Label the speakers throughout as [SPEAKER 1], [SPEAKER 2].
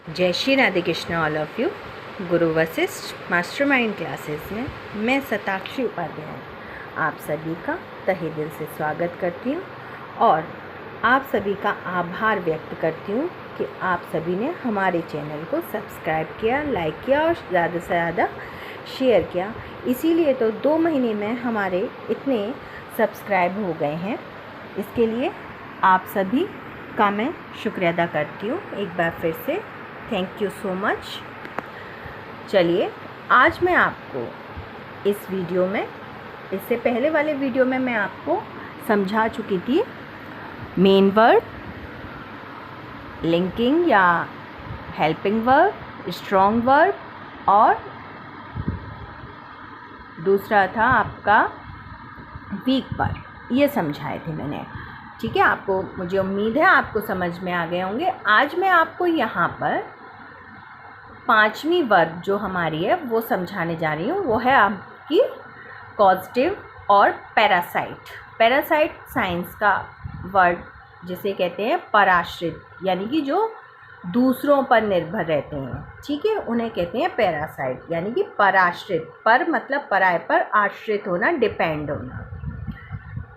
[SPEAKER 1] जय Shri Radhe Krishna all of you. Guru Vashishtha mastermind classes में मैं शताक्षी उपाध्याय आप सभी का तहे दिल से स्वागत करती हूँ और आप सभी का आभार व्यक्त करती हूँ कि आप सभी ने हमारे चैनल को सब्सक्राइब किया, लाइक किया और ज़्यादा से ज़्यादा शेयर किया। इसीलिए तो 2 महीने में हमारे इतने सब्सक्राइब हो गए हैं। इसके लिए आप सभी का मैं शुक्रिया अदा करती हूँ एक बार फिर से। Thank you so much. चलिए, आज मैं आपको इस वीडियो में, इससे पहले वाले वीडियो में मैं आपको समझा चुकी थी मेन वर्ब, लिंकिंग या हेल्पिंग वर्ब, स्ट्रॉन्ग वर्ब और दूसरा था आपका वीक वर्ब। ये समझाए थे मैंने। ठीक है, आपको, मुझे उम्मीद है आपको समझ में आ गए होंगे। आज मैं आपको यहाँ पर 5वीं वर्ब जो हमारी है वो समझाने जा रही हूँ। वो है आपकी कॉजेटिव और पैरासाइट। पैरासाइट साइंस का वर्ड जिसे कहते हैं पराश्रित, यानी कि जो दूसरों पर निर्भर रहते हैं। ठीक है, उन्हें कहते हैं पैरासाइट, यानी कि पराश्रित। पर मतलब पराय पर, आश्रित होना, डिपेंड होना।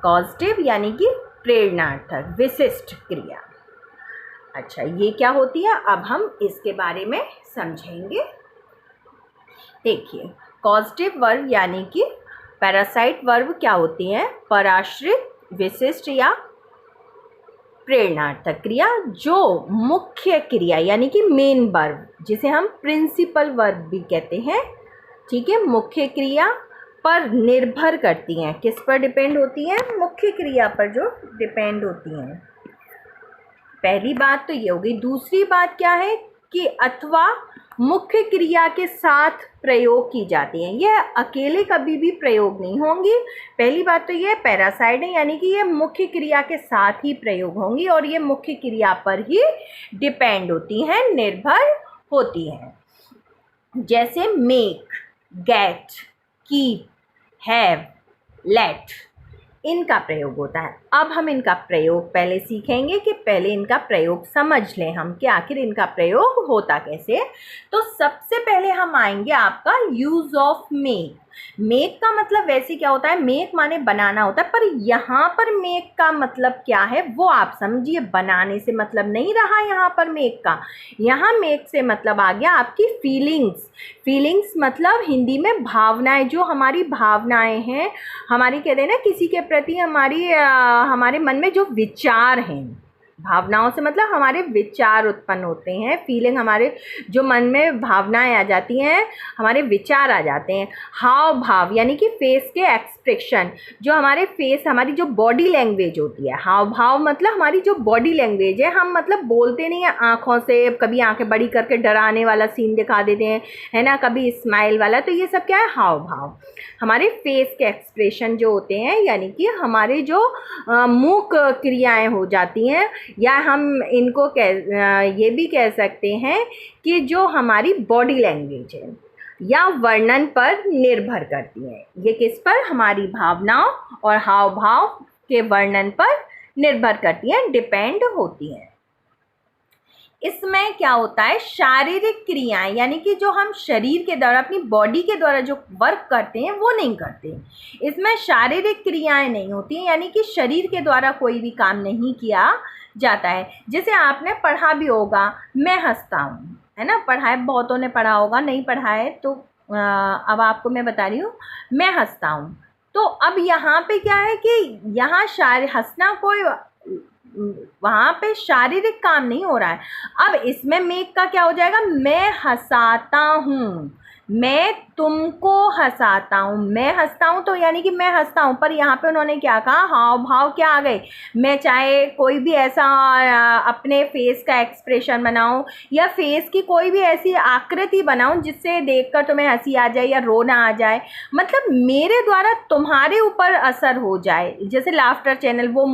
[SPEAKER 1] कॉजेटिव यानी कि प्रेरणार्थक, विशिष्ट क्रिया। अच्छा, ये क्या होती है, अब हम इसके बारे में समझेंगे। देखिए, कॉजेटिव वर्ब यानी कि पैरासाइट वर्ब क्या होती हैं? पराश्रित, विशिष्ट या प्रेरणार्थक क्रिया जो मुख्य क्रिया यानी कि मेन वर्ब, जिसे हम प्रिंसिपल वर्ब भी कहते हैं। ठीक है, मुख्य क्रिया पर निर्भर करती हैं। किस पर डिपेंड होती हैं? मुख्य क्रिया पर जो डिपेंड होती हैं। पहली बात तो ये हो गई। दूसरी बात क्या है कि अथवा मुख्य क्रिया के साथ प्रयोग की जाती हैं। यह अकेले कभी भी प्रयोग नहीं होंगी। पहली बात तो ये पैरासाइट है, यानी कि ये मुख्य क्रिया के साथ ही प्रयोग होंगी और ये मुख्य क्रिया पर ही डिपेंड होती हैं, निर्भर होती हैं। जैसे make, get, keep, have, let, इनका प्रयोग होता है। अब हम इनका प्रयोग पहले सीखेंगे कि पहले इनका प्रयोग समझ लें हम कि आखिर इनका प्रयोग होता कैसे। तो सबसे पहले हम आएंगे आपका यूज ऑफ मेक। मेक का मतलब वैसे क्या होता है? मेक माने बनाना होता है, पर यहाँ पर मेक का मतलब क्या है वो आप समझिए। बनाने से मतलब नहीं रहा यहाँ पर मेक का। यहाँ मेक से मतलब आ गया आपकी फीलिंग्स। फीलिंग्स मतलब हिंदी में भावनाएं। जो हमारी भावनाएं हैं, हमारी कहते हैं ना, किसी के प्रति हमारे मन में जो विचार हैं, भावनाओं से मतलब हमारे विचार उत्पन्न होते हैं। फीलिंग, हमारे जो मन में भावनाएं आ जाती हैं, हमारे विचार आ जाते हैं। हाव भाव यानी कि फेस के एक्सप्रेशन, जो हमारे फेस, हमारी जो बॉडी लैंग्वेज होती है। हाव भाव मतलब हमारी जो बॉडी लैंग्वेज है। हम मतलब बोलते नहीं है आँखों से, कभी आँखें बड़ी करके डराने वाला सीन दिखा देते हैं, है ना, कभी स्माइल वाला। तो ये सब क्या है? हाव भाव, हमारे फेस के एक्सप्रेशन जो होते हैं, यानी कि हमारे जो मुख क्रियाएं हो जाती हैं, या हम इनको ये भी कह सकते हैं कि जो हमारी बॉडी लैंग्वेज है या वर्णन पर निर्भर करती हैं। ये किस पर? हमारी भावनाओं और हाव भाव के वर्णन पर निर्भर करती हैं, डिपेंड होती हैं। इसमें क्या होता है? शारीरिक क्रियाएं, यानी कि जो हम शरीर के द्वारा, अपनी बॉडी के द्वारा जो वर्क करते हैं वो नहीं करते। इसमें शारीरिक क्रियाएं नहीं होती हैं, यानी कि शरीर के द्वारा कोई भी काम नहीं किया जाता है। जैसे आपने पढ़ा भी होगा, मैं हंसता हूँ, है ना। पढ़ा है, बहुतों ने पढ़ा होगा, नहीं पढ़ा है तो अब आपको मैं बता रही हूँ, मैं हंसता हूँ। तो अब यहाँ पे क्या है कि यहाँ हंसना कोई, वहाँ पे शारीरिक काम नहीं हो रहा है। अब इसमें मेक का क्या हो जाएगा? मैं हंसाता हूँ, मैं तुमको हंसाता हूँ। मैं हंसता हूँ तो यानी कि मैं हंसता हूँ, पर यहाँ पे उन्होंने क्या कहा? हाव भाव क्या आ गए? मैं चाहे कोई भी ऐसा अपने फेस का एक्सप्रेशन बनाऊँ या फेस की कोई भी ऐसी आकृति बनाऊँ जिससे देखकर तुम्हें हंसी आ जाए या रोना आ जाए, मतलब मेरे द्वारा तुम्हारे ऊपर असर हो जाए। जैसे लाफ्टर चैनल वो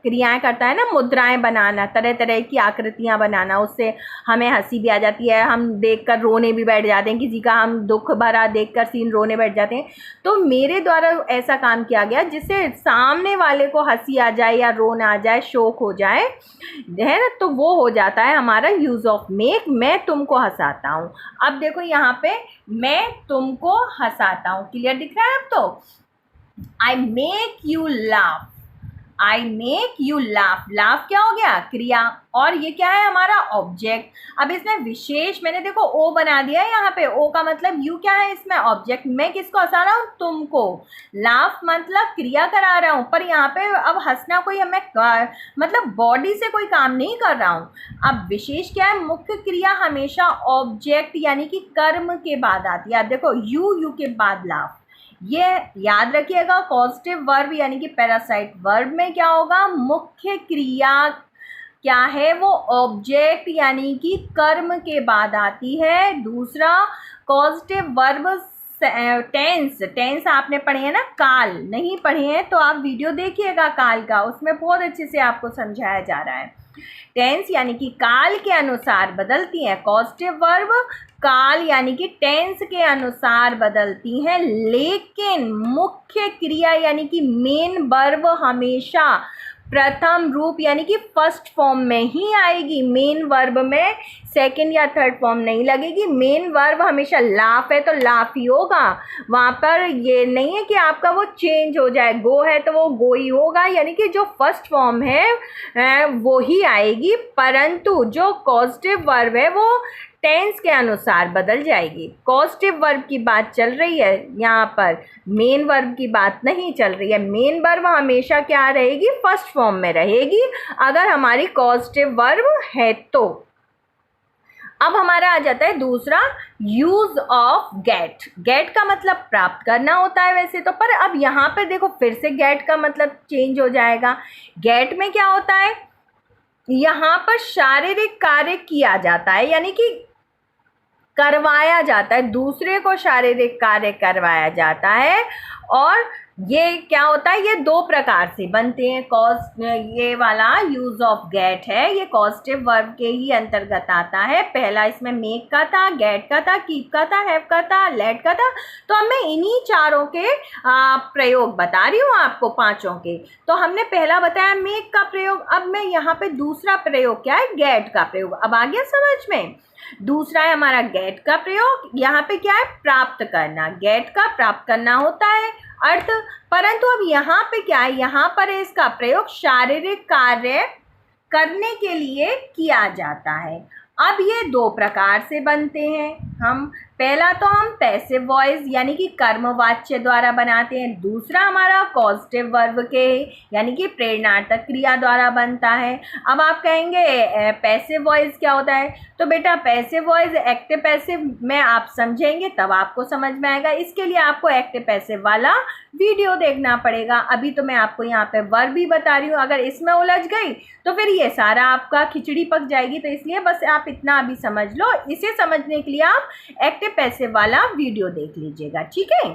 [SPEAKER 1] क्रियाएं करता है ना, मुद्राएं बनाना, तरह तरह की आकृतियाँ बनाना, उससे हमें हंसी भी आ जाती है, हम देखकर रोने भी बैठ जाते हैं। किसी का हम हम दुख भरा देखकर सीन रोने बैठ जाते हैं, तो मेरे द्वारा ऐसा काम किया गया जिससे सामने वाले को हंसी आ जाए या रोना आ जाए, शोक हो जाए, है ना, तो वो हो जाता है हमारा यूज़ ऑफ मेक। मैं तुमको हंसाता हूँ। अब देखो यहाँ पे मैं तुमको हंसाता हूँ, क्लियर दिख रहा है अब तो। I make you laugh, I make you laugh, laugh क्या हो गया, क्रिया, और ये क्या है हमारा ऑब्जेक्ट। अब इसमें विशेष मैंने देखो ओ बना दिया है यहाँ पे, ओ का मतलब यू क्या है इसमें, ऑब्जेक्ट। मैं किसको हंसा रहा हूँ, तुमको। लाफ मतलब क्रिया करा रहा हूँ, पर यहाँ पे अब हंसना कोई मैं मतलब बॉडी से कोई काम नहीं कर रहा हूँ। अब विशेष क्या है, मुख्य क्रिया हमेशा ऑब्जेक्ट यानी कि कर्म के बाद आती है। अब देखो यू के बाद लाफ, ये याद रखिएगा। पॉजिटिव वर्ब यानी कि पैरासाइट वर्ब में क्या होगा, मुख्य क्रिया क्या है, वो ऑब्जेक्ट यानी कि कर्म के बाद आती है। दूसरा पॉजिटिव वर्ब टेंस, टेंस आपने पढ़े हैं ना, काल नहीं पढ़े हैं तो आप वीडियो देखिएगा काल का, उसमें बहुत अच्छे से आपको समझाया जा रहा है। टेंस यानी कि काल के अनुसार बदलती हैं, पॉजिटिव वर्ब काल यानी कि टेंस के अनुसार बदलती हैं, लेकिन मुख्य क्रिया यानी कि मेन वर्ब हमेशा प्रथम रूप यानी कि फर्स्ट फॉर्म में ही आएगी। मेन वर्ब में सेकंड या थर्ड फॉर्म नहीं लगेगी। मेन वर्ब हमेशा लाफ है तो लाफ ही होगा, वहाँ पर ये नहीं है कि आपका वो चेंज हो जाए। गो है तो वो गो ही होगा, यानी कि जो फर्स्ट फॉर्म है वो ही आएगी, परंतु जो कॉजेटिव वर्ब है वो टेंस के अनुसार बदल जाएगी। कॉजेटिव वर्ब की बात चल रही है यहाँ पर, मेन वर्ब की बात नहीं चल रही है। मेन वर्ब हमेशा क्या रहेगी, फर्स्ट फॉर्म में रहेगी अगर हमारी कॉजेटिव वर्ब है तो। अब हमारा आ जाता है दूसरा, यूज ऑफ गेट। गेट का मतलब प्राप्त करना होता है वैसे तो, पर अब यहाँ पे देखो फिर से गेट का मतलब चेंज हो जाएगा। गेट में क्या होता है, यहाँ पर शारीरिक कार्य किया जाता है, यानी कि करवाया जाता है, दूसरे को शारीरिक कार्य करवाया जाता है। और ये क्या होता है, ये दो प्रकार से बनते हैं। ये वाला यूज ऑफ गेट है, ये कॉजेटिव वर्ब के ही अंतर्गत आता है। पहला इसमें मेक का था, गेट का था, कीप का था, हैव का था, लेट का था। तो अब मैं इन्हीं चारों के प्रयोग बता रही हूँ आपको, पांचों के। तो हमने पहला बताया मेक का प्रयोग, अब मैं यहाँ पे दूसरा प्रयोग क्या है, गेट का प्रयोग। अब आ गया समझ में। दूसरा है हमारा गेट का प्रयोग, यहाँ पे क्या है, प्राप्त करना। गेट का प्राप्त करना होता है अर्थ, परंतु अब यहाँ पे क्या है, यहाँ पर इसका प्रयोग शारीरिक कार्य करने के लिए किया जाता है। अब ये दो प्रकार से बनते हैं। पहला तो हम पैसिव वॉइस यानी कि कर्मवाच्य द्वारा बनाते हैं। दूसरा हमारा कॉजेटिव वर्ब के यानी कि प्रेरणार्थक क्रिया द्वारा बनता है। अब आप कहेंगे पैसिव वॉइस क्या होता है, तो बेटा पैसिव वॉइस एक्टिव पैसिव में आप समझेंगे तब आपको समझ में आएगा। इसके लिए आपको एक्टिव पैसिव वाला वीडियो देखना पड़ेगा। अभी तो मैं आपको यहाँ पे वर्ब ही बता रही हूँ, अगर इसमें उलझ गई तो फिर ये सारा आपका खिचड़ी पक जाएगी। तो इसलिए बस आप इतना अभी समझ लो, इसे समझने के लिए आप एक्टिव पैसिव वाला वीडियो देख लीजिएगा, ठीक है।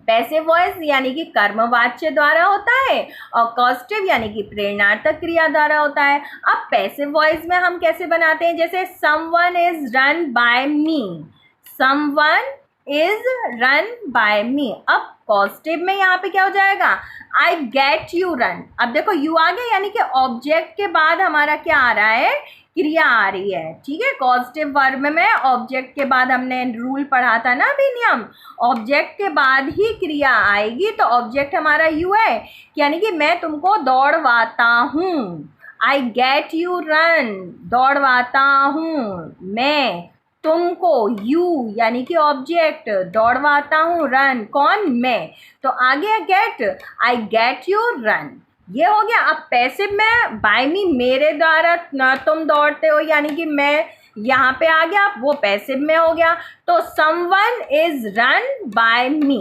[SPEAKER 1] पैसिव वॉइस यानी कि कर्मवाच्य द्वारा होता है और कॉजेटिव यानी कि प्रेरणार्थक क्रिया द्वारा होता है। अब पैसिव वॉइस में हम कैसे बनाते हैं, जैसे someone is run by me, someone is run by me. अब पॉजिटिव में यहाँ पे क्या हो जाएगा, आई गेट यू रन। अब देखो यू आ गया, यानी कि ऑब्जेक्ट के बाद हमारा क्या आ रहा है, क्रिया आ रही है, ठीक है। पॉजिटिव वर्ब में ऑब्जेक्ट के बाद हमने रूल पढ़ा था ना अभी, नियम, ऑब्जेक्ट के बाद ही क्रिया आएगी। तो ऑब्जेक्ट हमारा यू है, यानी कि मैं तुमको दौड़वाता हूँ, आई गेट यू रन, दौड़वाता हूँ मैं तुमको, यू यानी कि ऑब्जेक्ट, दौड़वाता हूँ, रन कौन, मैं। तो आ गया get, I get you run, ये हो गया। अब पैसिव में बाय मी, मेरे द्वारा तुम दौड़ते हो, यानी कि मैं यहाँ पे आ गया, वो पैसिव में हो गया। तो someone is run by me,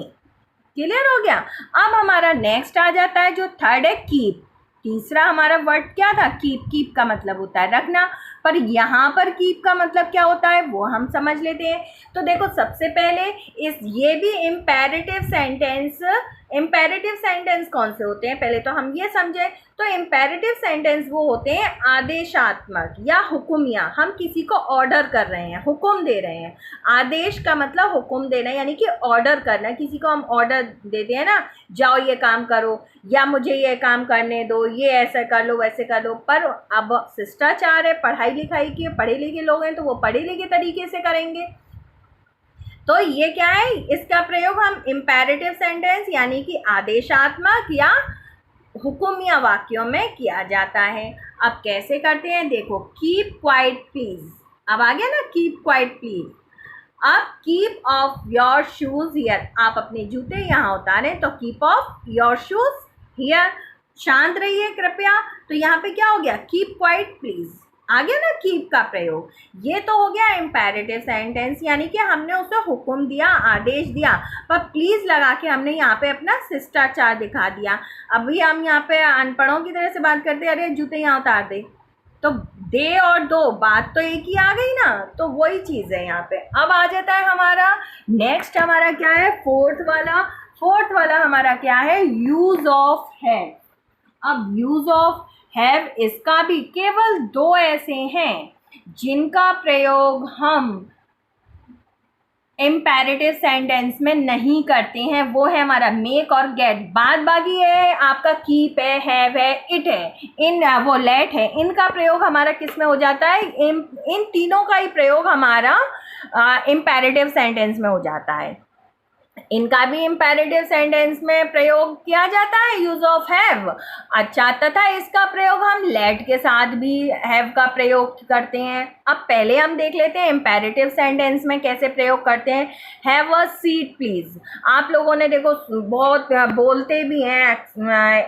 [SPEAKER 1] clear हो गया। अब हमारा नेक्स्ट आ जाता है जो थर्ड है कीप। तीसरा हमारा वर्ड क्या था, कीप। कीप का मतलब होता है रखना, पर यहाँ पर कीप का मतलब क्या होता है वो हम समझ लेते हैं। तो देखो सबसे पहले ये भी इम्पेरेटिव सेंटेंस इम्पेरेटिव सेंटेंस कौन से होते हैं, पहले तो हम ये समझे। तो इम्पेरेटिव सेंटेंस वो होते हैं आदेशात्मक या हुक्मिया, हम किसी को ऑर्डर कर रहे हैं, हुक्म दे रहे हैं। आदेश का मतलब हुक्म देना, यानी कि ऑर्डर करना। किसी को हम ऑर्डर देते हैं ना, जाओ ये काम करो, या मुझे ये काम करने दो, ये ऐसा कर लो, वैसे कर लो। पर अब शिष्टाचार है, पढ़ाई लिखाई की, पढ़े लिखे लोग हैं तो वो पढ़े लिखे तरीके से करेंगे। तो ये क्या है, इसका प्रयोग हम इम्पेरेटिव सेंटेंस यानी कि आदेशात्मक या हुक्मिया वाक्यों में किया जाता है। अब कैसे करते हैं, देखो, कीप क्वाइट प्लीज, अब आ गया ना कीप क्वाइट प्लीज। अब keep of your shoes here, आप अपने जूते यहाँ उतारें, तो keep of your shoes here, शांत रहिए कृपया। तो यहाँ पे क्या हो गया, कीप क्वाइट प्लीज, आ गया ना कीप का प्रयोग। ये तो हो गया इम्पेरेटिव सेंटेंस, यानी कि हमने उसे हुक्म दिया, आदेश दिया, पर प्लीज लगा के हमने यहाँ पे अपना शिष्टाचार दिखा दिया। अभी हम यहाँ पे अनपढ़ों की तरह से बात करते हैं, अरे जूते यहाँ उतार दे, तो दे और दो बात तो एक ही आ गई ना, तो वही चीज़ है यहाँ पे। अब आ जाता है हमारा नेक्स्ट, हमारा क्या है, फोर्थ वाला हमारा क्या है, यूज ऑफ है। अब यूज ऑफ हैव, इसका भी केवल दो ऐसे हैं जिनका प्रयोग हम इम्पेरेटिव सेंटेंस में नहीं करते हैं, वो है हमारा मेक और गेट। बाद बाकी है आपका कीप है, हैव है, इट है, इन वो लेट है, इनका प्रयोग हमारा किस में हो जाता है, इन तीनों का ही प्रयोग हमारा इम्पेरेटिव सेंटेंस में हो जाता है। इनका भी इम्पेरेटिव सेंटेंस में प्रयोग किया जाता है यूज ऑफ हैव। अच्छा, तथा इसका प्रयोग हम लेट के साथ भी हैव का प्रयोग करते हैं। अब पहले हम देख लेते हैं इम्पेरेटिव सेंटेंस में कैसे प्रयोग करते हैं। हैव अ सीट प्लीज, आप लोगों ने देखो बहुत बोलते भी हैं,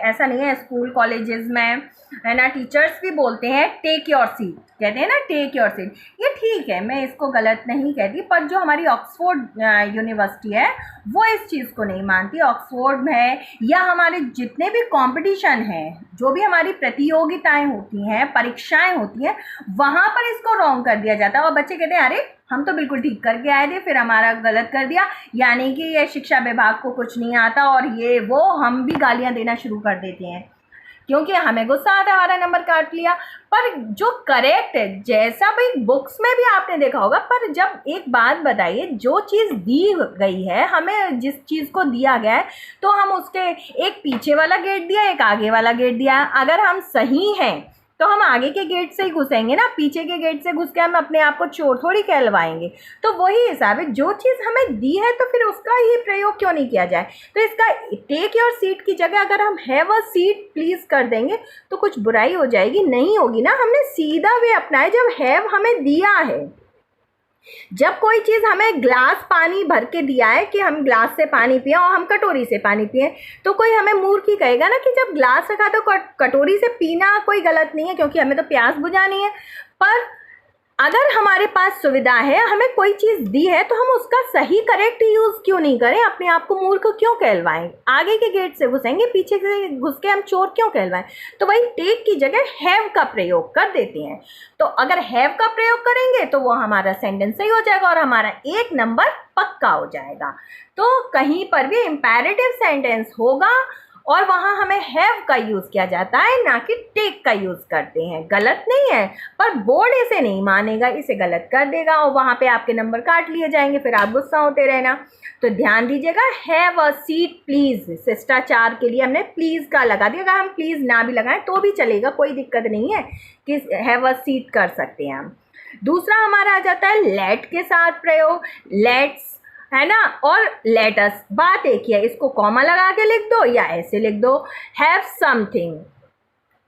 [SPEAKER 1] ऐसा नहीं है, स्कूल कॉलेजेस में है ना, टीचर्स भी बोलते हैं टेक योर सीट, कहते हैं ना टेक योर सीट। ये ठीक है, मैं इसको गलत नहीं कहती, पर जो हमारी ऑक्सफोर्ड यूनिवर्सिटी है वो इस चीज़ को नहीं मानती। ऑक्सफोर्ड में या हमारे जितने भी कंपटीशन हैं, जो भी हमारी प्रतियोगिताएं होती हैं, परीक्षाएं होती हैं, वहाँ पर इसको रॉन्ग कर दिया जाता है और बच्चे कहते हैं अरे हम तो बिल्कुल ठीक करके आए थे, फिर हमारा गलत कर दिया, यानी कि ये शिक्षा विभाग को कुछ नहीं आता और ये वो, हम भी गालियाँ देना शुरू कर देते हैं क्योंकि हमें गुस्सा आता है, हमारा नंबर काट लिया। पर जो करेक्ट है, जैसा भाई बुक्स में भी आपने देखा होगा, पर जब एक बात बताइए, जो चीज़ दी गई है, हमें जिस चीज़ को दिया गया है, तो हम उसके एक पीछे वाला गेट दिया, एक आगे वाला गेट दिया, अगर हम सही हैं तो हम आगे के गेट से ही घुसेंगे ना, पीछे के गेट से घुस के हम अपने आप को चोर थोड़ी कहलवाएंगे। तो वही हिसाब है, जो चीज़ हमें दी है तो फिर उसका ही प्रयोग क्यों नहीं किया जाए। तो इसका टेक योर सीट की जगह अगर हम हैव अ सीट प्लीज़ कर देंगे तो कुछ बुराई हो जाएगी, नहीं होगी ना। हमने सीधा वे अपनाया जब हैव हमें दिया है। जब कोई चीज़ हमें ग्लास पानी भर के दिया है कि हम ग्लास से पानी पिए और हम कटोरी से पानी पिए, तो कोई हमें मूर्ख ही कहेगा ना कि जब ग्लास रखा तो कटोरी से पीना कोई गलत नहीं है, क्योंकि हमें तो प्यास बुझानी है। पर अगर हमारे पास सुविधा है, हमें कोई चीज़ दी है, तो हम उसका सही करेक्ट यूज़ क्यों नहीं करें, अपने आप को मूर्ख क्यों कहलवाएं। आगे के गेट से घुसेंगे, पीछे से घुस के हम चोर क्यों कहलवाएं। तो वही टेक की जगह हैव का प्रयोग कर देते हैं। तो अगर हैव का प्रयोग करेंगे तो वो हमारा सेंटेंस सही हो जाएगा और हमारा 1 नंबर पक्का हो जाएगा। तो कहीं पर भी इम्पेरेटिव सेंटेंस होगा और वहाँ हमें हैव का यूज़ किया जाता है, ना कि टेक का यूज़ करते हैं। गलत नहीं है, पर बोर्ड इसे नहीं मानेगा, इसे गलत कर देगा और वहाँ पे आपके नंबर काट लिए जाएंगे, फिर आप गुस्सा होते रहना। तो ध्यान दीजिएगा, हैव अ सीट प्लीज़, शिष्टाचार के लिए हमने प्लीज़ का लगा दिया। अगर हम प्लीज़ ना भी लगाएं तो भी चलेगा, कोई दिक्कत नहीं है कि हैव अ सीट कर सकते हैं हम। दूसरा हमारा आ जाता है लेट के साथ प्रयोग, लेट्स, है ना, और लेटस। बात एक ही है, इसको कॉमा लगा के लिख दो या ऐसे लिख दो, have something,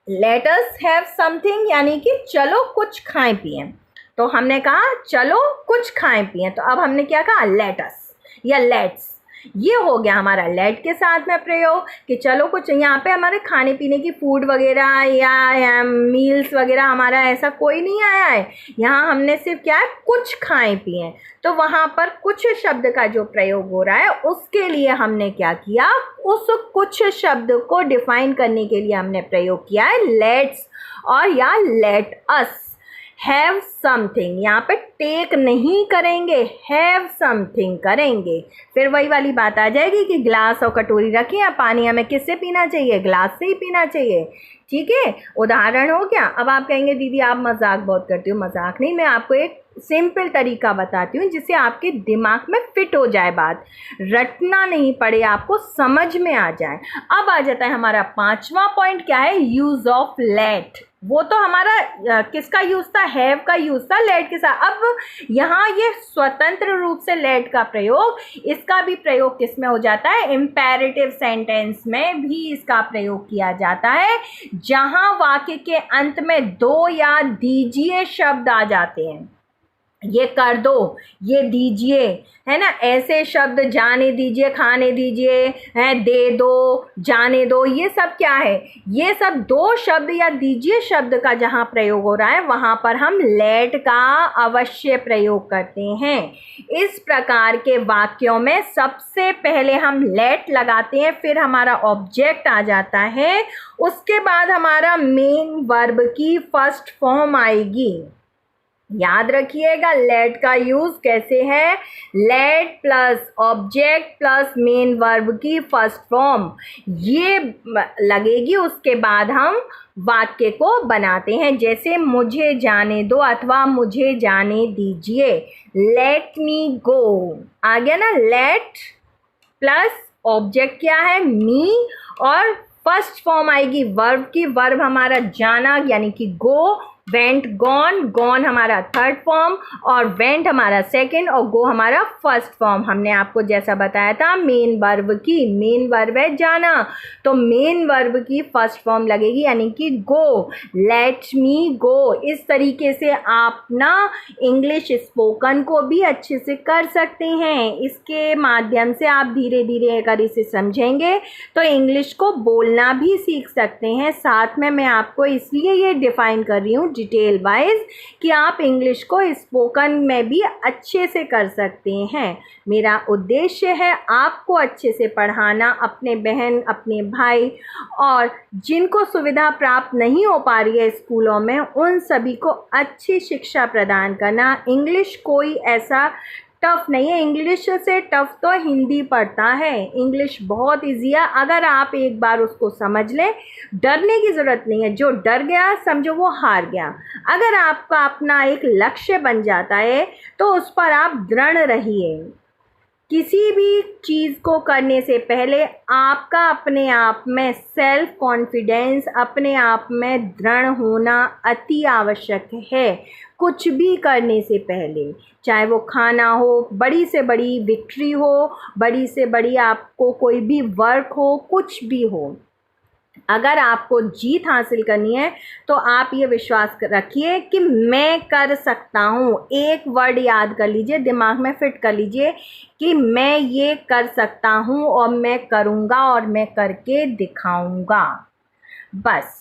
[SPEAKER 1] let's have something, यानी कि चलो कुछ खाएं पिएं। तो हमने कहा चलो कुछ खाएं पिएं, तो अब हमने क्या कहा, लेटस या लेट्स। ये हो गया हमारा लेट के साथ में प्रयोग कि चलो कुछ, यहाँ पे हमारे खाने पीने की फूड वगैरह या मील्स वगैरह हमारा ऐसा कोई नहीं आया है, यहाँ हमने सिर्फ क्या है, कुछ खाएं पिएं। तो वहाँ पर कुछ शब्द का जो प्रयोग हो रहा है उसके लिए हमने क्या किया, उस कुछ शब्द को डिफाइन करने के लिए हमने प्रयोग किया है लेट्स और या लेट अस। हैव समथिंग, यहाँ पे टेक नहीं करेंगे, हैव समथिंग करेंगे। फिर वही वाली बात आ जाएगी कि ग्लास और कटोरी रखी है, पानी हमें किससे पीना चाहिए, ग्लास से ही पीना चाहिए। ठीक है, उदाहरण हो गया। अब आप कहेंगे दीदी आप मजाक बहुत करती हो। मजाक नहीं, मैं आपको एक सिंपल तरीका बताती हूँ जिससे आपके दिमाग में फिट हो जाए बात, रटना नहीं पड़े, आपको समझ में आ जाए। अब आ जाता है हमारा 5वां पॉइंट, क्या है, यूज ऑफ लेट। वो तो हमारा किसका यूज था, हैव का यूज था लेट के साथ। अब यहाँ ये स्वतंत्र रूप से लेट का प्रयोग, इसका भी प्रयोग किस में हो जाता है, इम्पेरेटिव सेंटेंस में भी इसका प्रयोग किया जाता है, जहां वाक्य के अंत में दो या दीजिए शब्द आ जाते हैं। ये कर दो, ये दीजिए, है ना, ऐसे शब्द, जाने दीजिए, खाने दीजिए, है, दे दो, जाने दो, ये सब क्या है, ये सब दो शब्द या दीजिए शब्द का जहाँ प्रयोग हो रहा है वहाँ पर हम लेट का अवश्य प्रयोग करते हैं। इस प्रकार के वाक्यों में सबसे पहले हम लेट लगाते हैं, फिर हमारा ऑब्जेक्ट आ जाता है, उसके बाद हमारा मेन वर्ब की फर्स्ट फॉर्म आएगी। याद रखिएगा लेट का यूज कैसे है, late plus object plus main verb की फर्स्ट फॉर्म ये लगेगी, उसके बाद हम वाक्य को बनाते हैं। जैसे मुझे जाने दो अथवा मुझे जाने दीजिए, लेट मी गो, आ गया ना, लेट प्लस ऑब्जेक्ट क्या है, मी, और फर्स्ट फॉर्म आएगी वर्ब की, वर्ब हमारा जाना यानी कि गो, वेंट गॉन, गॉन हमारा थर्ड फॉर्म, और वेंट हमारा सेकंड, और गो हमारा फर्स्ट फॉर्म। हमने आपको जैसा बताया था मेन वर्ब की, मेन वर्ब है जाना, तो मेन वर्ब की फर्स्ट फॉर्म लगेगी यानी कि गो, लेट मी गो। इस तरीके से आप ना इंग्लिश स्पोकन को भी अच्छे से कर सकते हैं। इसके माध्यम से आप धीरे धीरे अगर इसे समझेंगे तो इंग्लिश को बोलना भी सीख सकते हैं। साथ में मैं आपको इसलिए ये डिफाइन कर रही हूँ डिटेल वाइज कि आप इंग्लिश को स्पोकन में भी अच्छे से कर सकते हैं। मेरा उद्देश्य है आपको अच्छे से पढ़ाना, अपने बहन, अपने भाई और जिनको सुविधा प्राप्त नहीं हो पा रही है स्कूलों में, उन सभी को अच्छी शिक्षा प्रदान करना। इंग्लिश कोई ऐसा टफ नहीं है, इंग्लिश से टफ तो हिंदी पड़ता है। इंग्लिश बहुत ईजी है, अगर आप एक बार उसको समझ लें, डरने की ज़रूरत नहीं है। जो डर गया समझो वो हार गया। अगर आपका अपना एक लक्ष्य बन जाता है तो उस पर आप दृढ़ रहिए। किसी भी चीज़ को करने से पहले आपका अपने आप में सेल्फ कॉन्फिडेंस, अपने आप में दृढ़ होना अति आवश्यक है। कुछ भी करने से पहले, चाहे वो खाना हो, बड़ी से बड़ी विक्ट्री हो, बड़ी से बड़ी आपको कोई भी वर्क हो, कुछ भी हो, अगर आपको जीत हासिल करनी है तो आप ये विश्वास रखिए कि मैं कर सकता हूँ। एक वर्ड याद कर लीजिए, दिमाग में फिट कर लीजिए कि मैं ये कर सकता हूँ और मैं करूँगा और मैं करके दिखाऊँगा। बस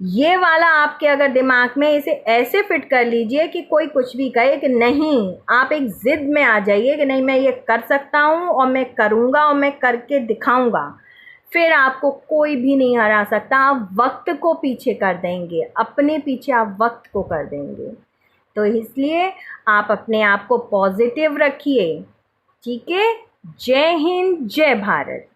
[SPEAKER 1] ये वाला आपके अगर दिमाग में इसे ऐसे फिट कर लीजिए कि कोई कुछ भी कहे कि नहीं, आप एक ज़िद में आ जाइए कि नहीं मैं ये कर सकता हूँ और मैं करूँगा और मैं करके दिखाऊँगा, फिर आपको कोई भी नहीं हरा सकता। आप वक्त को पीछे कर देंगे, अपने पीछे आप वक्त को कर देंगे। तो इसलिए आप अपने आप को पॉजिटिव रखिए। ठीक है, जय हिंद, जय भारत।